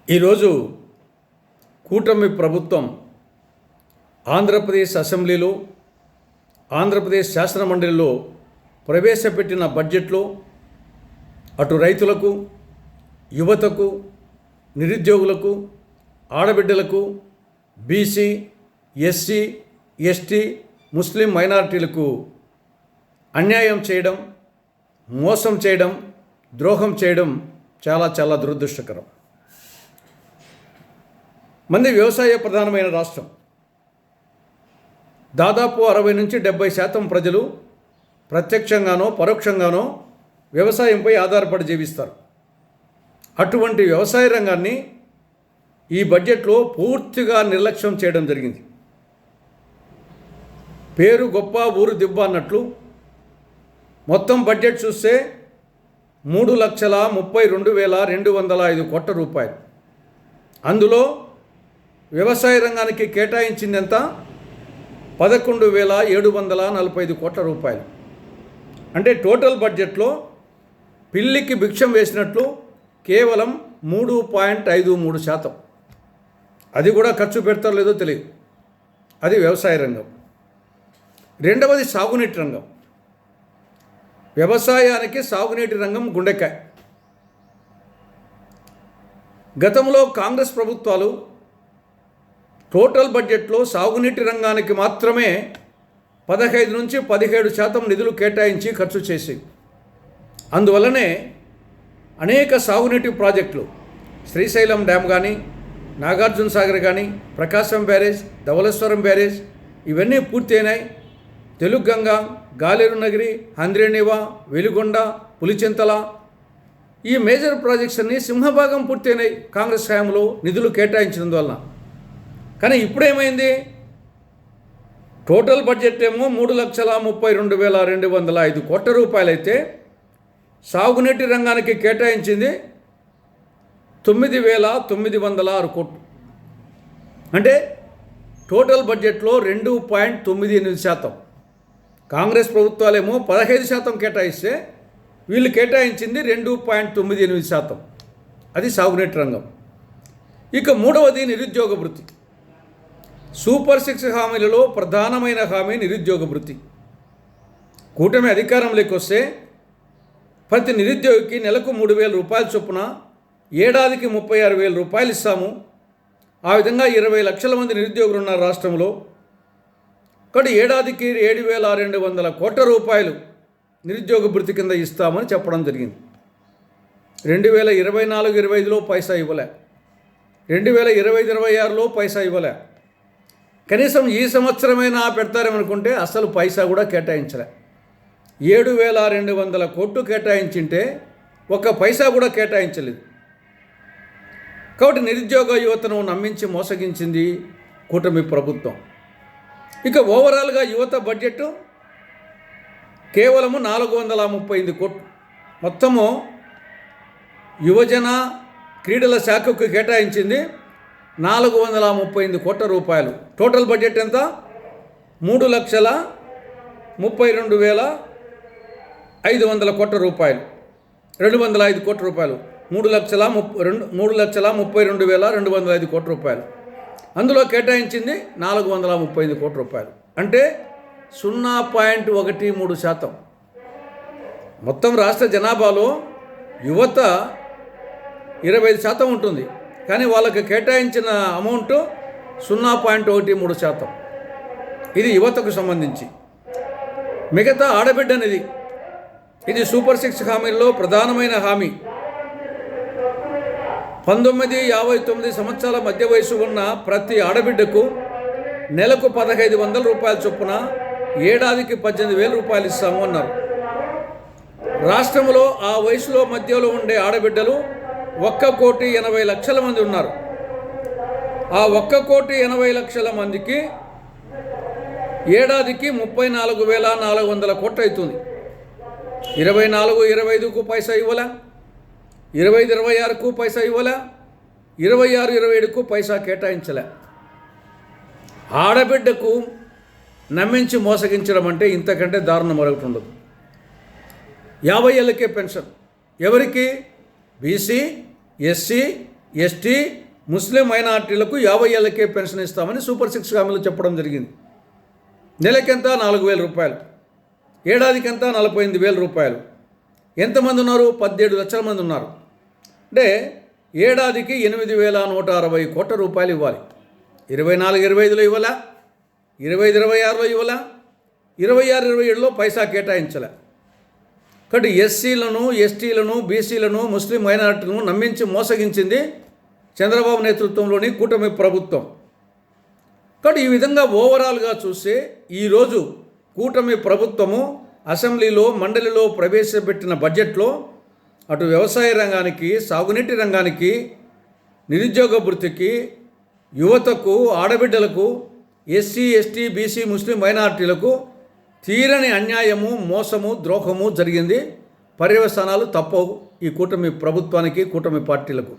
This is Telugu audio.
ఈరోజు కూటమి ప్రభుత్వం ఆంధ్రప్రదేశ్ అసెంబ్లీలో ఆంధ్రప్రదేశ్ శాసనమండలిలో ప్రవేశపెట్టిన బడ్జెట్లో అటు రైతులకు, యువతకు, నిరుద్యోగులకు, ఆడబిడ్డలకు, బీసీ, ఎస్సీ, ఎస్టీ, ముస్లిం మైనారిటీలకు అన్యాయం చేయడం, మోసం చేయడం, ద్రోహం చేయడం చాలా దురదృష్టకరం. మంది వ్యవసాయ ప్రధానమైన రాష్ట్రం. దాదాపు 60 నుంచి 70% ప్రజలు ప్రత్యక్షంగానో పరోక్షంగానో వ్యవసాయంపై ఆధారపడి జీవిస్తారు. అటువంటి వ్యవసాయ రంగాన్ని ఈ బడ్జెట్లో పూర్తిగా నిర్లక్ష్యం చేయడం జరిగింది. పేరు గొప్ప ఊరు దిబ్బ అన్నట్లు మొత్తం బడ్జెట్ చూస్తే 3,32,205 కోట్ల రూపాయలు. అందులో వ్యవసాయ రంగానికి కేటాయించిందంత 11,745 కోట్ల రూపాయలు. అంటే టోటల్ బడ్జెట్లో పిల్లికి భిక్షం వేసినట్లు కేవలం 3.53%. అది కూడా ఖర్చు పెడతారో లేదో తెలియదు. అది వ్యవసాయ రంగం. రెండవది సాగునీటి రంగం. వ్యవసాయానికి సాగునీటి రంగం గుండెకాయ. గతంలో కాంగ్రెస్ ప్రభుత్వాలు టోటల్ బడ్జెట్లో సాగునీటి రంగానికి మాత్రమే 15 నుంచి 17% నిధులు కేటాయించి ఖర్చు చేసి, అందువల్లనే అనేక సాగునీటి ప్రాజెక్టులు శ్రీశైలం డ్యామ్ కానీ, నాగార్జున సాగర్ కానీ, ప్రకాశం బ్యారేజ్, ధవళేశ్వరం బ్యారేజ్ ఇవన్నీ పూర్తయినాయి. తెలుగంగ, గాలేరు నగిరి, హంద్రేనివా, వెలుగొండ, పులిచింతల ఈ మేజర్ ప్రాజెక్ట్స్ అన్నీ సింహభాగం పూర్తయినాయి కాంగ్రెస్ హయాంలో నిధులు కేటాయించినందువలన. కానీ ఇప్పుడేమైంది? టోటల్ బడ్జెట్ ఏమో 3,32,205 కోట్ల రూపాయలు అయితే సాగునీటి రంగానికి కేటాయించింది 9,906 కోట్లు. అంటే టోటల్ బడ్జెట్లో 2.98%. కాంగ్రెస్ ప్రభుత్వాలేమో 15% కేటాయిస్తే వీళ్ళు కేటాయించింది 2.98%. అది సాగునీటి రంగం. ఇక మూడవది నిరుద్యోగ భృతి. సూపర్ 6 హామీలలో ప్రధానమైన హామీ నిరుద్యోగ భృతి. కూటమి అధికారంలోకి వస్తే ప్రతి నిరుద్యోగికి నెలకు 3,000 రూపాయల చొప్పున ఏడాదికి 36,000 రూపాయలు ఇస్తాము. ఆ విధంగా 20 లక్షల మంది నిరుద్యోగులు ఉన్నారు రాష్ట్రంలో. కాబట్టి ఏడాదికి 7,200 కోట్ల రూపాయలు నిరుద్యోగ భృతి కింద ఇస్తామని చెప్పడం జరిగింది. 2024-25లో పైసా ఇవ్వలే, 2025-26లో పైసా ఇవ్వలే. కనీసం ఈ సంవత్సరమైనా పెడతారేమనుకుంటే అసలు పైసా కూడా కేటాయించలే. 7,200 కోట్లు కేటాయించింటే ఒక్క పైసా కూడా కేటాయించలేదు. కాబట్టి నిరుద్యోగ యువతను నమ్మించి మోసగించింది కూటమి ప్రభుత్వం. ఇక ఓవరాల్గా యువత బడ్జెట్ కేవలము 438 కోట్లు. మొత్తము యువజన క్రీడల శాఖకు కేటాయించింది 438 కోట్ల రూపాయలు. టోటల్ బడ్జెట్ ఎంత? 3,32,500 కోట్ల రూపాయలు, 205 కోట్ల రూపాయలు. 3,32,205 కోట్ల రూపాయలు. అందులో కేటాయించింది 435 కోట్ల రూపాయలు. అంటే 0.13%. మొత్తం రాష్ట్ర జనాభాలో యువత 25% ఉంటుంది. కానీ వాళ్ళకి కేటాయించిన అమౌంట్ 0.13%. ఇది యువతకు సంబంధించి. మిగతా ఆడబిడ్డ అనేది ఇది సూపర్ 6 హామీల్లో ప్రధానమైన హామీ. 19-59 సంవత్సరాల మధ్య వయసు ఉన్న ప్రతి ఆడబిడ్డకు నెలకు 1,500 రూపాయల చొప్పున ఏడాదికి 18,000 రూపాయలు ఇస్తాము అన్నారు. రాష్ట్రంలో ఆ వయసులో మధ్యలో ఉండే ఆడబిడ్డలు 1,80,00,000 మంది ఉన్నారు. ఆ 1,80,00,000 మందికి ఏడాదికి 34,400 కోట్లు అవుతుంది. 24-25కు పైసా ఇవ్వలే, 25-26కు పైసా ఇవ్వలే, 26-27కు పైసా కేటాయించలే. ఆడబిడ్డకు నమ్మించి మోసగించడం అంటే ఇంతకంటే దారుణం మరొకటి ఉండదు. 50 ఏళ్ళకే పెన్షన్ ఎవరికి? బీసీ, ఎస్సీ, ఎస్టీ ముస్లిం మైనార్టీలకు 50 ఏళ్ళకే పెన్షన్ ఇస్తామని సూపర్ 6 హామీలు చెప్పడం జరిగింది. నెలకెంత 4,000 రూపాయలు, ఏడాదికంతా 48,000 రూపాయలు. ఎంతమంది ఉన్నారు? 17 లక్షల మంది ఉన్నారు. అంటే ఏడాదికి 8,160 కోట్ల రూపాయలు ఇవ్వాలి. 24-25లో ఇవ్వాలా, 25-26లో ఇవ్వాలా, 26-27లో పైసా కేటాయించాల. కాబట్టి ఎస్సీలను, ఎస్టీలను, బీసీలను, ముస్లిం మైనారిటీలను నమ్మించి మోసగించింది చంద్రబాబు నేతృత్వంలోని కూటమి ప్రభుత్వం. కాబట్టి ఈ విధంగా ఓవరాల్గా చూస్తే ఈరోజు కూటమి ప్రభుత్వము అసెంబ్లీలో, మండలిలో ప్రవేశపెట్టిన బడ్జెట్లో అటు వ్యవసాయ రంగానికి, సాగునీటి రంగానికి, నిరుద్యోగ భృతికి, యువతకు, ఆడబిడ్డలకు, ఎస్సీ, ఎస్టీ, బీసీ, ముస్లిం మైనారిటీలకు తీరని అన్యాయము, మోసము, ద్రోహము జరిగింది. పర్యవసానాలు తప్పవు ఈ కూటమి ప్రభుత్వానికి, కూటమి పార్టీలకు.